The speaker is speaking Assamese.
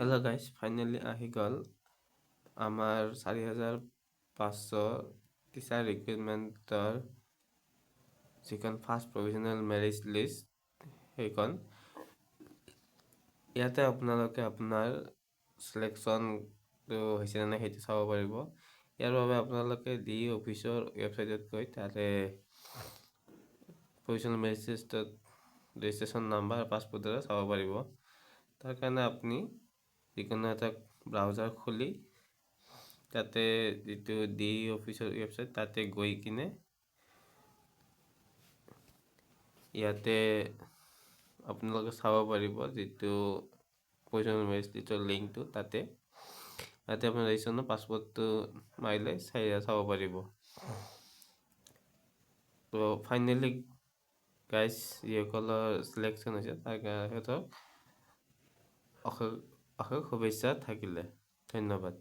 হেল্ল' গাইজ, ফাইনেলি আহি গ'ল আমাৰ 4,500 টিচাৰ ৰিক্ৰুইটমেণ্টৰ যিখন ফাৰ্ষ্ট প্ৰভিজনেল মেৰিট লিষ্ট সেইখন। ইয়াতে আপোনালোকে আপোনাৰ চিলেকশ্যনটো হৈছে নে নাই সেইটো চাব পাৰিব। ইয়াৰ বাবে আপোনালোকে অফিচৰ ৱেবছাইটত গৈ তাতে প্ৰভিজনেল মেৰিট লিষ্টত ৰেজিষ্ট্ৰেশ্যন নাম্বাৰ পাছপৰ্ট চাব পাৰিব। তাৰ কাৰণে আপুনি যিকোনো এটা ব্ৰাউজাৰ খুলি তাতে যিটো অফিচৰ ৱেবছাইট তাতে গৈ কিনে ইয়াতে আপোনালোকে চাব পাৰিব যিটো প্ৰভিজনেল মেৰিট লিষ্টৰ লিংকটো তাতে আপোনাৰ ৰেজিষ্ট্ৰেশ্যনৰ পাছপৰ্টটো মাৰিলে চাব পাৰিব। তো ফাইনেলি গাইজ যিসকলৰ চিলেকশ্যন হৈছে তাৰ সিহঁতক অশেষ শুভেচ্ছা থাকিলে। ধন্যবাদ।